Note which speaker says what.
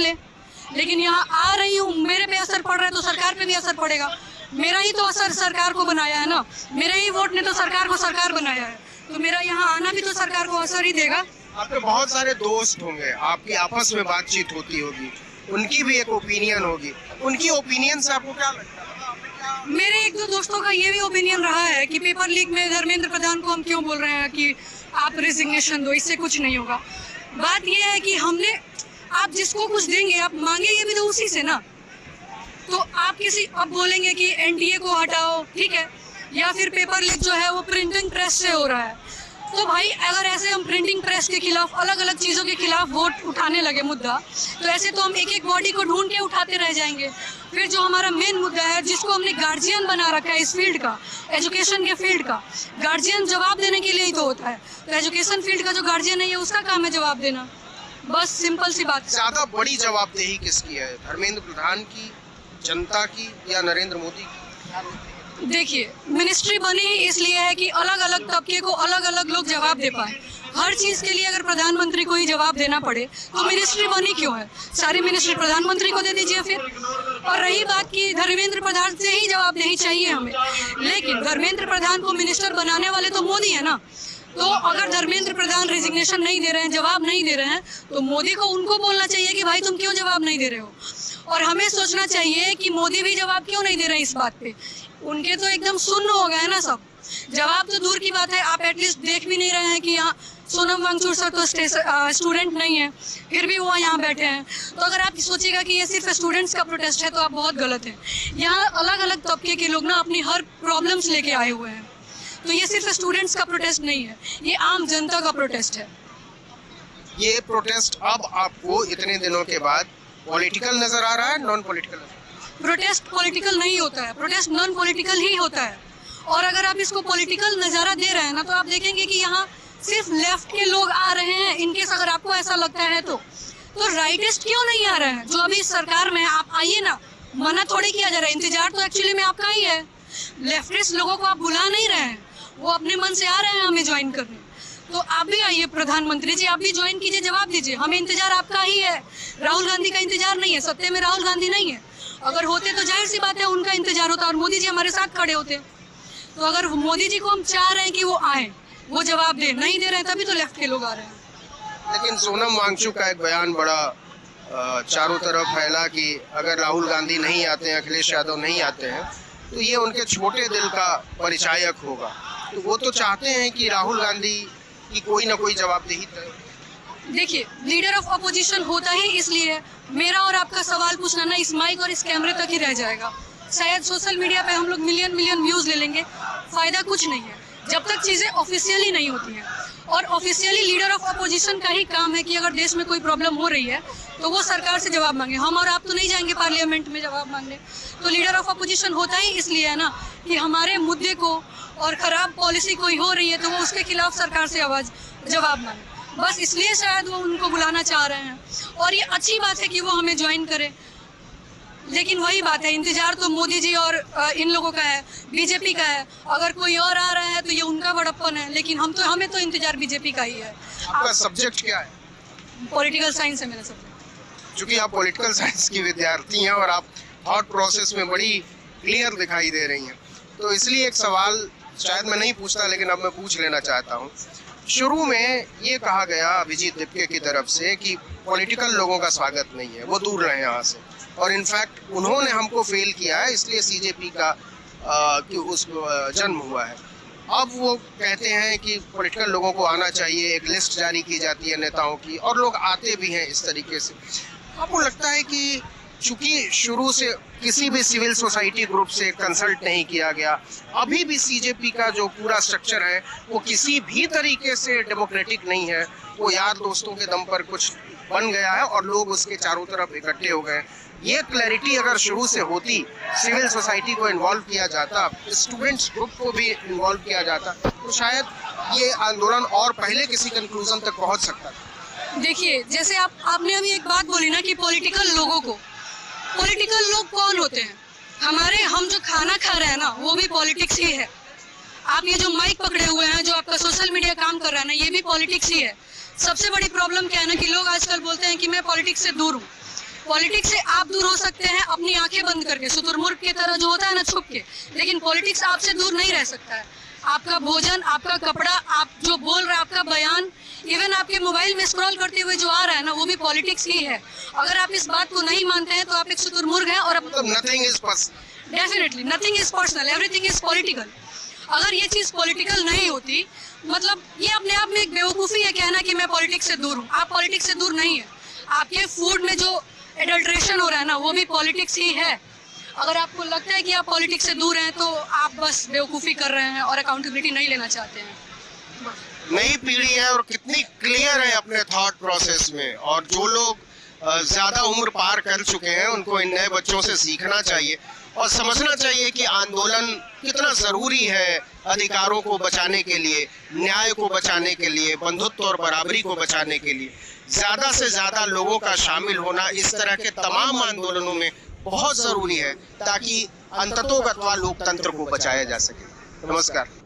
Speaker 1: ले, लेकिन यहाँ आ रही हूँ, मेरे पे असर पड़ रहा है तो सरकार पे भी असर पड़ेगा। मेरा ही तो असर सरकार को बनाया है ना, मेरे ही वोट ने तो सरकार को सरकार बनाया है, तो मेरा यहाँ आना भी तो सरकार को असर ही देगा।
Speaker 2: आपके बहुत सारे दोस्त होंगे, आपकी आपस में बातचीत होती होगी, उनकी भी एक ओपिनियन होगी, उनकी ओपिनियन से आपको क्या लगता है?
Speaker 1: मेरे एक दो दोस्तों का ये भी ओपिनियन रहा है कि पेपर लीक में धर्मेंद्र प्रधान को हम क्यों बोल रहे हैं कि आप रिजिग्नेशन दो, इससे कुछ नहीं होगा। बात यह है कि हमने, आप जिसको कुछ देंगे आप मांगेंगे भी तो उसी से ना, तो आप किसी अब बोलेंगे कि एनडीए को हटाओ, ठीक है, या फिर पेपर लीक जो है वो प्रिंटिंग प्रेस से हो रहा है, तो भाई अगर ऐसे हम प्रिंटिंग प्रेस के खिलाफ अलग अलग चीज़ों के खिलाफ वोट उठाने लगे मुद्दा, तो ऐसे तो हम एक एक बॉडी को ढूंढ के उठाते रह जाएंगे। फिर जो हमारा मेन मुद्दा है, जिसको हमने गार्जियन बना रखा है इस फील्ड का, एजुकेशन के फील्ड का, गार्जियन जवाब देने के लिए ही तो होता है, तो एजुकेशन फील्ड का जो गार्जियन है ये उसका काम है जवाब देना, बस सिंपल सी बात।
Speaker 2: ज्यादा बड़ी जवाबदेही किसकी है, धर्मेंद्र प्रधान की, जनता की, या नरेंद्र मोदी की?
Speaker 1: देखिए, मिनिस्ट्री बनी इसलिए है कि अलग अलग तबके को अलग अलग लोग जवाब दे पाए। हर चीज़ के लिए अगर प्रधानमंत्री को ही जवाब देना पड़े तो मिनिस्ट्री बनी क्यों है? सारी मिनिस्ट्री प्रधानमंत्री को दे दीजिए फिर। और रही बात कि धर्मेंद्र प्रधान से ही जवाबदेही चाहिए हमें, लेकिन धर्मेंद्र प्रधान को मिनिस्टर बनाने वाले तो मोदी है ना, तो अगर धर्मेंद्र प्रधान रिजिग्नेशन नहीं दे रहे हैं, जवाब नहीं दे रहे हैं, तो मोदी को उनको बोलना चाहिए कि भाई तुम क्यों जवाब नहीं दे रहे हो। और हमें सोचना चाहिए कि मोदी भी जवाब क्यों नहीं दे रहे हैं इस बात पे। उनके तो एकदम सुन्न हो गए ना सब, जवाब तो दूर की बात है, आप एटलीस्ट देख भी नहीं रहे हैं कि यहाँ सोनम वांगचुक सर तो स्टूडेंट नहीं है, फिर भी वो यहाँ बैठे हैं। तो अगर आप सोचिएगा कि ये सिर्फ स्टूडेंट्स का प्रोटेस्ट है तो आप बहुत गलत हैं। यहाँ अलग अलग तबके के लोग ना अपनी हर प्रॉब्लम्स लेके आए हुए हैं, तो ये सिर्फ स्टूडेंट्स का प्रोटेस्ट नहीं है, ये आम जनता का प्रोटेस्ट है।
Speaker 2: ये प्रोटेस्ट अब आपको इतने दिनों के बाद पॉलिटिकल नजर आ रहा है, नॉन पॉलिटिकल?
Speaker 1: प्रोटेस्ट पॉलिटिकल नहीं होता है, प्रोटेस्ट नॉन पॉलिटिकल ही होता है। और अगर आप इसको पॉलिटिकल नज़ारा दे रहे हैं ना, तो आप देखेंगे कि यहाँ सिर्फ लेफ्ट के लोग आ रहे हैं। इनकेस अगर आपको ऐसा लगता है तो राइटिस्ट क्यों नहीं आ रहे हैं जो अभी सरकार में? आप आइए ना, मना थोड़ी किया जा रहा है, इंतजार तो एक्चुअली में आपका ही है। लेफ्टिस्ट लोगों को आप बुला नहीं रहे हैं, वो अपने मन से आ रहे हैं हमें ज्वाइन करने। तो आप भी आइए प्रधानमंत्री जी, आप भी ज्वाइन कीजिए, जवाब दीजिए। हमें इंतजार आपका ही है, राहुल गांधी का इंतजार नहीं है। सत्य में राहुल गांधी नहीं है, अगर होते तो जाहिर सी बात है उनका इंतजार होता और मोदी जी हमारे साथ खड़े होते। तो अगर मोदी जी को हम चाह रहे हैं कि वो आए, वो जवाब दे, नहीं दे रहे हैं, तभी तो लेफ्ट के लोग आ रहे हैं।
Speaker 2: लेकिन सोनम वांगचुक का एक बयान बड़ा चारों तरफ फैला कि अगर राहुल गांधी नहीं आते हैं, अखिलेश यादव नहीं आते हैं, तो ये उनके छोटे दिल का परिचायक होगा। तो वो तो चाहते हैं कि राहुल गांधी की कोई ना कोई जवाबदेही तय।
Speaker 1: देखिए, लीडर ऑफ अपोजिशन होता ही इसलिए है। मेरा और आपका सवाल पूछना ना इस माइक और इस कैमरे तक ही रह जाएगा। शायद सोशल मीडिया पे हम लोग मिलियन व्यूज़ ले लेंगे, फ़ायदा कुछ नहीं है जब तक चीज़ें ऑफिशियली नहीं होती हैं। और ऑफिशियली लीडर ऑफ अपोजिशन का ही काम है कि अगर देश में कोई प्रॉब्लम हो रही है तो वो सरकार से जवाब मांगे। हम और आप तो नहीं जाएंगे पार्लियामेंट में जवाब मांगने। तो लीडर ऑफ अपोजिशन होता ही इसलिए है ना कि हमारे मुद्दे को और ख़राब पॉलिसी कोई हो रही है तो वो उसके खिलाफ सरकार से जवाब मांगे। बस इसलिए शायद वो उनको बुलाना चाह रहे हैं। और ये अच्छी बात है कि वो हमें ज्वाइन करें, लेकिन वही बात है, इंतजार तो मोदी जी और इन लोगों का है, बीजेपी का है। अगर कोई और आ रहा है तो ये उनका बड़प्पन है, लेकिन हमें तो इंतजार बीजेपी का ही है।
Speaker 2: आपका सब्जेक्ट क्या है?
Speaker 1: पॉलिटिकल साइंस है मेरा सब्जेक्ट।
Speaker 2: चूँकि आप पॉलिटिकल साइंस की विद्यार्थी हैं और आप थॉट प्रोसेस में बड़ी क्लियर दिखाई दे रही हैं, तो इसलिए एक सवाल शायद मैं नहीं पूछता, लेकिन अब मैं पूछ लेना चाहता हूँ। शुरू में ये कहा गया अभिजीत दीपके की तरफ से कि पॉलिटिकल लोगों का स्वागत नहीं है, वो दूर रहे यहाँ से, और इनफैक्ट उन्होंने हमको फेल किया है, इसलिए सीजेपी का उस जन्म हुआ है। अब वो कहते हैं कि पॉलिटिकल लोगों को आना चाहिए, एक लिस्ट जारी की जाती है नेताओं की, और लोग आते भी हैं इस तरीके से। आपको लगता है कि चूंकि शुरू से किसी भी सिविल सोसाइटी ग्रुप से कंसल्ट नहीं किया गया, अभी भी सीजेपी का जो पूरा स्ट्रक्चर है वो किसी भी तरीके से डेमोक्रेटिक नहीं है, वो यार दोस्तों के दम पर कुछ बन गया है और लोग उसके चारों तरफ इकट्ठे हो गए। ये क्लैरिटी अगर शुरू से होती, सिविल सोसाइटी को इन्वॉल्व किया जाता, स्टूडेंट्स ग्रुप को भी इन्वॉल्व किया जाता, तो शायद ये आंदोलन और पहले किसी कंक्लूजन तक पहुंच सकता था।
Speaker 1: देखिए, जैसे आपने अभी एक बात बोली ना कि पॉलिटिकल लोगों को, पॉलिटिकल लोग कौन होते हैं? हम जो खाना खा रहे हैं ना, वो भी पॉलिटिक्स ही है। आप ये जो माइक पकड़े हुए हैं, जो आपका सोशल मीडिया काम कर रहा है ना, ये भी पॉलिटिक्स ही है। सबसे बड़ी प्रॉब्लम क्या है ना कि लोग आजकल बोलते हैं कि मैं पॉलिटिक्स से दूर हूँ, पॉलिटिक्स से आप दूर हो सकते हैं अपनी आंखें बंद करके, शुतुरमुर्ग की तरह जो होता है ना, छुप के, लेकिन पॉलिटिक्स आपसे दूर नहीं रह सकता है। आपका भोजन, आपका कपड़ा, आप जो बोल रहे हैं, आपका बयान, इवन आपके मोबाइल में स्क्रॉल करते हुए जो आ रहा है ना, वो भी पॉलिटिक्स ही है। अगर आप इस बात को नहीं मानते हैं तो आप एक शुतुरमुर्ग हैं। और
Speaker 2: nothing is personal,
Speaker 1: definitely nothing is personal, everything is political. अगर ये चीज़ पॉलिटिकल नहीं होती, मतलब ये अपने आप में एक बेवकूफ़ी है कहना कि मैं पॉलिटिक्स से दूर हूँ। आप पॉलिटिक्स से दूर नहीं है। आपके फूड में जो एडल्ट्रेशन हो रहा है ना, वो भी पॉलिटिक्स ही है। अगर आपको लगता है कि आप पॉलिटिक्स से दूर हैं तो आप बस बेवकूफ़ी कर रहे हैं और अकाउंटेबिलिटी नहीं लेना चाहते हैं।
Speaker 2: नई पीढ़ी है और कितनी क्लियर है अपने थॉट प्रोसेस में, और जो लोग ज़्यादा उम्र पार कर चुके हैं उनको इन नए बच्चों से सीखना चाहिए और समझना चाहिए कि आंदोलन कितना ज़रूरी है अधिकारों को बचाने के लिए, न्याय को बचाने के लिए, बंधुत्व और बराबरी को बचाने के लिए। ज़्यादा से ज़्यादा लोगों का शामिल होना इस तरह के तमाम आंदोलनों में बहुत ज़रूरी है ताकि अंततोगत्वा लोकतंत्र को बचाया जा सके। नमस्कार।